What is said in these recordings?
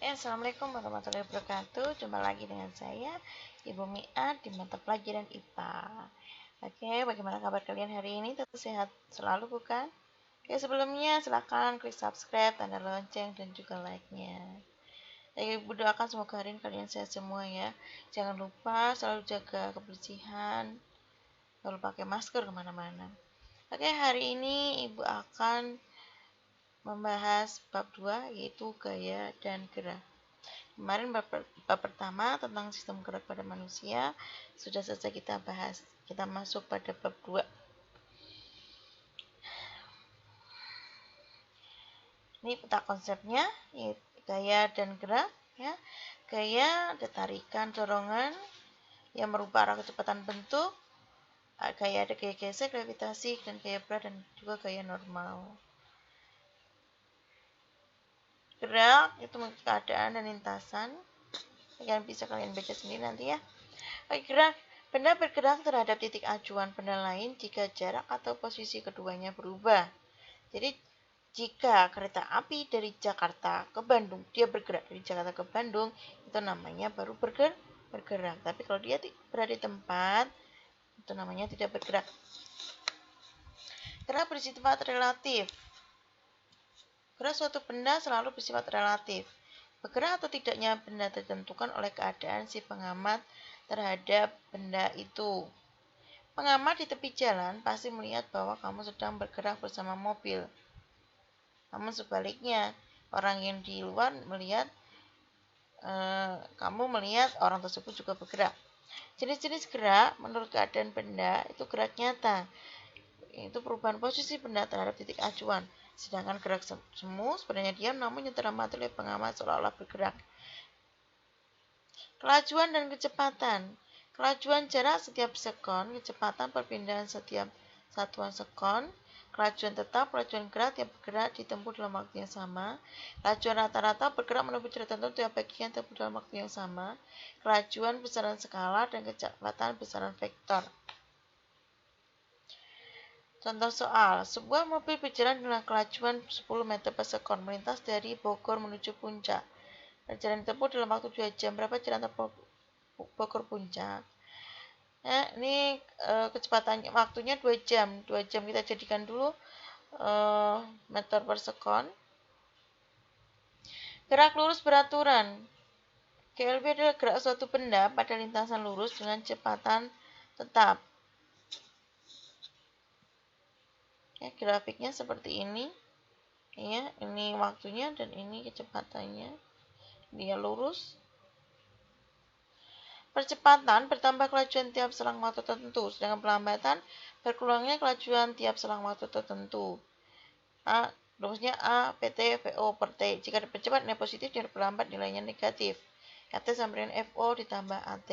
Assalamualaikum warahmatullahi wabarakatuh. Jumpa lagi dengan saya, Ibu Mia, di mata pelajaran IPA. Oke, bagaimana kabar kalian hari ini? Tentu sehat selalu, bukan? Oke, sebelumnya silakan klik subscribe, tanda lonceng, dan juga like-nya. Ibu doakan semoga hari ini kalian sehat semua ya. Jangan lupa selalu jaga kebersihan, selalu pakai masker kemana-mana. Oke, hari ini Ibu akan membahas bab 2, yaitu gaya dan gerak. Kemarin bab pertama tentang sistem gerak pada manusia sudah selesai kita bahas. Kita masuk pada bab 2. Ini peta konsepnya, yaitu gaya dan gerak ya. Gaya ada tarikan, dorongan yang merubah arah kecepatan bentuk. Gaya ada gaya geser, gravitasi, dan gaya berat, dan juga gaya normal. Gerak itu mengikuti keadaan dan lintasan. Yang bisa kalian baca sendiri nanti ya. Gerak, benda bergerak terhadap titik acuan benda lain jika jarak atau posisi keduanya berubah. Jadi jika kereta api dari Jakarta ke Bandung, dia bergerak dari Jakarta ke Bandung, itu namanya baru bergerak. Tapi kalau dia berada di tempat, itu namanya tidak bergerak. Gerak bersifat relatif. Gerak suatu benda selalu bersifat relatif. Bergerak atau tidaknya benda ditentukan oleh keadaan si pengamat terhadap benda itu. Pengamat di tepi jalan pasti melihat bahwa kamu sedang bergerak bersama mobil. Namun sebaliknya, orang yang di luar melihat kamu melihat orang tersebut juga bergerak. Jenis-jenis gerak menurut keadaan benda itu gerak nyata. Itu perubahan posisi benda terhadap titik acuan. Sedangkan gerak semu sebenarnya diam namun yang teramati oleh pengamat seolah-olah bergerak. Kelajuan dan kecepatan. Kelajuan jarak setiap sekon, kecepatan perpindahan setiap satuan sekon, kelajuan tetap, kelajuan gerak yang bergerak ditempuh dalam waktu yang sama, kelajuan rata-rata bergerak menempuh jarak tertentu tiap bagian ditempuh dalam waktu yang sama, kelajuan besaran skala, dan kecepatan besaran vektor. Contoh soal, sebuah mobil berjalan dengan kelajuan 10 meter per sekon melintas dari Bogor menuju Puncak. Perjalanan ditempuh dalam waktu 2 jam. Berapa jarak tempuh Bogor Puncak? Ini kecepatannya, waktunya 2 jam. 2 jam kita jadikan dulu meter per sekon. Gerak lurus beraturan. GLB adalah gerak suatu benda pada lintasan lurus dengan kecepatan tetap. Ya, grafiknya seperti ini. Ya, ini waktunya dan ini kecepatannya. Dia lurus. Percepatan bertambah kelajuan tiap selang waktu tertentu, sedangkan pelambatan berkurangnya kelajuan tiap selang waktu tertentu. Rumusnya A, PT, VO per T. Jika dipercepat nilai positif, jika diperlambat nilainya negatif. KT sama dengan FO ditambah AT.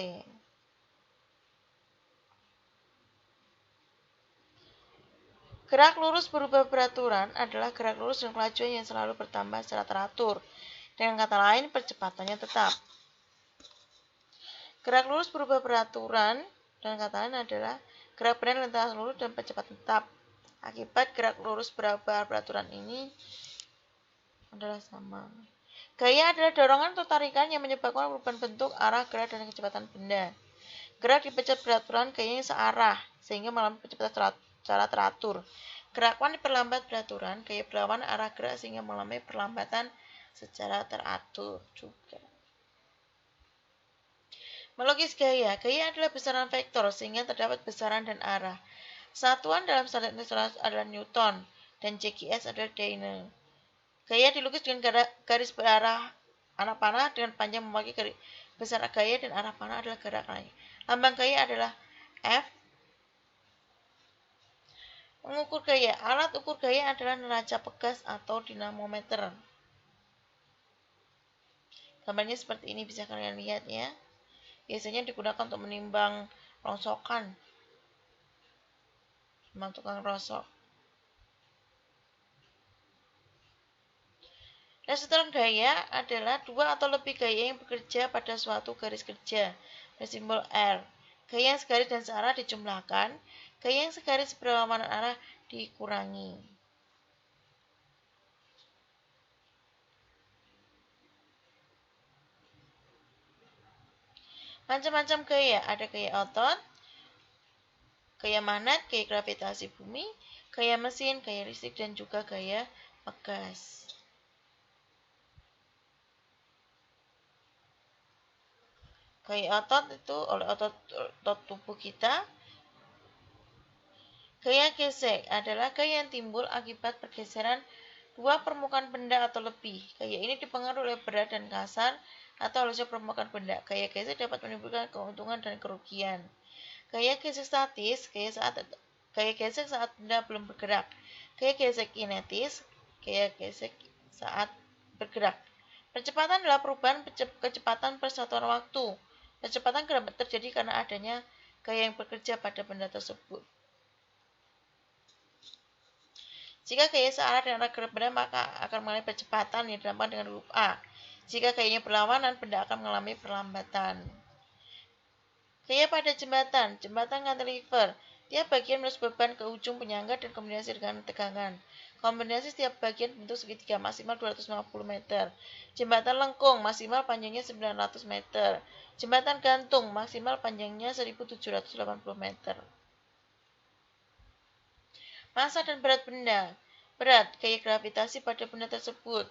Gerak lurus berubah beraturan adalah gerak lurus dengan kelajuan yang selalu bertambah secara teratur. Dengan kata lain, percepatannya tetap. Gerak lurus berubah beraturan dengan kata lain adalah gerak benda lintasan lurus dan percepatan tetap. Akibat gerak lurus berubah beraturan ini adalah sama. Gaya adalah dorongan atau tarikan yang menyebabkan perubahan bentuk, arah, gerak, dan kecepatan benda. Gerak dipecat beraturan gayanya searah, sehingga mengalami percepatan secara teratur. Gerakan diperlambat beraturan, gaya berlawan arah gerak sehingga mengalami perlambatan secara teratur juga. Melukis gaya. Gaya adalah besaran vektor sehingga terdapat besaran dan arah. Satuan dalam standar internasional adalah Newton dan JGS adalah Dyne. Gaya dilukis dengan garis berarah arah panah dengan panjang mewakili besar gaya dan arah panah adalah gerak lain. Lambang gaya adalah F. Mengukur gaya. Alat ukur gaya adalah neraca pegas atau dinamometer. Gambarnya seperti ini bisa kalian lihat ya. Biasanya digunakan untuk menimbang rongsokan. Memang tukang rosok. Restoran gaya adalah dua atau lebih gaya yang bekerja pada suatu garis kerja bersimbol R. Gaya yang segaris dan searah dijumlahkan, gaya yang segaris berlawanan arah dikurangi. Macam-macam gaya, ada gaya otot, gaya magnet, gaya gravitasi bumi, gaya mesin, gaya listrik, dan juga gaya pegas. Gaya otot itu oleh otot tubuh kita. Gaya gesek adalah gaya yang timbul akibat pergeseran dua permukaan benda atau lebih. Gaya ini dipengaruhi oleh berat dan kasar atau halusnya permukaan benda. Gaya gesek dapat menimbulkan keuntungan dan kerugian. Gaya gesek statis, gaya gesek saat benda belum bergerak. Gaya gesek kinetis, gaya gesek saat bergerak. Percepatan adalah perubahan kecepatan persatuan waktu. Percepatan dapat terjadi karena adanya gaya yang bekerja pada benda tersebut. Jika gaya searah dengan arah gerak benda, maka akan mengalami percepatan yang dinamakan dengan huruf A. Jika gayanya berlawanan, benda akan mengalami perlambatan. Gaya pada jembatan, jembatan cantilever. Tiap bagian menurut beban ke ujung penyangga dan kombinasi dengan tegangan. Kombinasi setiap bagian bentuk segitiga maksimal 250 meter. Jembatan lengkung maksimal panjangnya 900 meter. Jembatan gantung maksimal panjangnya 1780 meter. Massa dan berat benda. Berat, gaya gravitasi pada benda tersebut.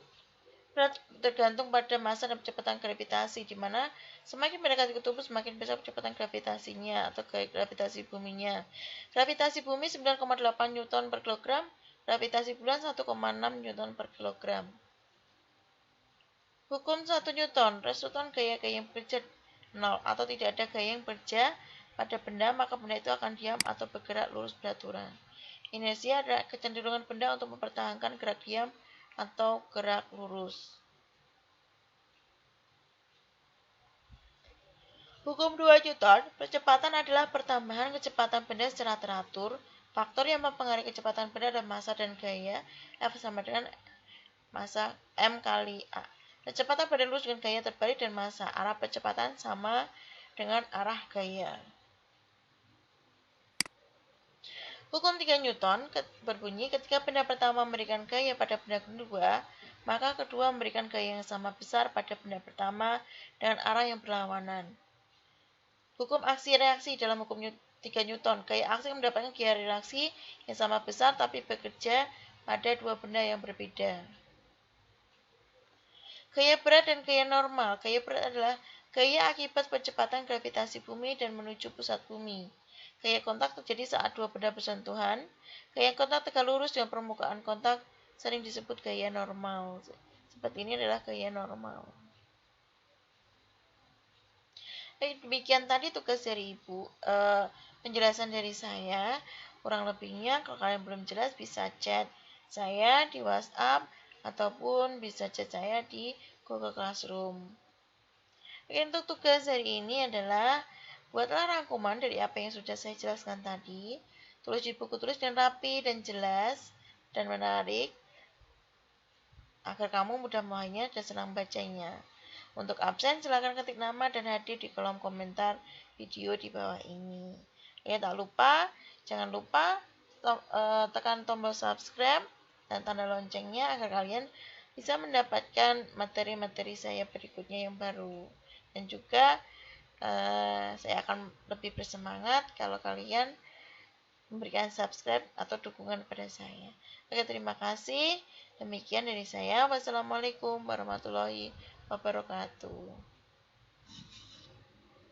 Berat tergantung pada massa dan kecepatan gravitasi, di mana semakin mendekati ke tubuh semakin besar kecepatan gravitasinya atau gaya gravitasi buminya. Gravitasi bumi 9,8 Newton per kilogram, gravitasi bulan 1,6 Newton per kilogram. Hukum 1 Newton, resultan gaya-gaya yang bekerja 0 atau tidak ada gaya yang bekerja pada benda, maka benda itu akan diam atau bergerak lurus beraturan. Inersia adalah kecenderungan benda untuk mempertahankan gerak diam atau gerak lurus. Hukum 2 Newton, percepatan adalah pertambahan kecepatan benda secara teratur. Faktor yang mempengaruhi kecepatan benda adalah massa dan gaya. F sama dengan massa M kali A. Kecepatan benda lurus dengan gaya terbalik dan massa. Arah percepatan sama dengan arah gaya. Hukum 3 Newton berbunyi ketika benda pertama memberikan gaya pada benda kedua, maka kedua memberikan gaya yang sama besar pada benda pertama dengan arah yang berlawanan. Hukum aksi reaksi dalam hukum 3 Newton, gaya aksi mendapatkan gaya reaksi yang sama besar tapi bekerja pada dua benda yang berbeda. Gaya berat dan gaya normal. Gaya berat adalah gaya akibat percepatan gravitasi bumi dan menuju pusat bumi. Gaya kontak terjadi saat dua benda bersentuhan. Gaya kontak tegak lurus dengan permukaan kontak sering disebut gaya normal. Seperti ini adalah gaya normal. Demikian tadi tugas dari Ibu. Penjelasan dari saya. Kurang lebihnya kalau kalian belum jelas bisa chat saya di WhatsApp ataupun bisa chat saya di Google Classroom. Untuk tugas hari ini adalah buatlah rangkuman dari apa yang sudah saya jelaskan tadi. Tulis di buku tulis dengan rapi dan jelas dan menarik agar kamu mudah memahaminya dan senang bacanya. Untuk absen silakan ketik nama dan hadir di kolom komentar video di bawah ini. Jangan lupa tekan tombol subscribe dan tanda loncengnya agar kalian bisa mendapatkan materi-materi saya berikutnya yang baru. Dan juga saya akan lebih bersemangat kalau kalian memberikan subscribe atau dukungan pada saya. Oke, terima kasih. Demikian dari saya. Wassalamualaikum warahmatullahi wabarakatuh.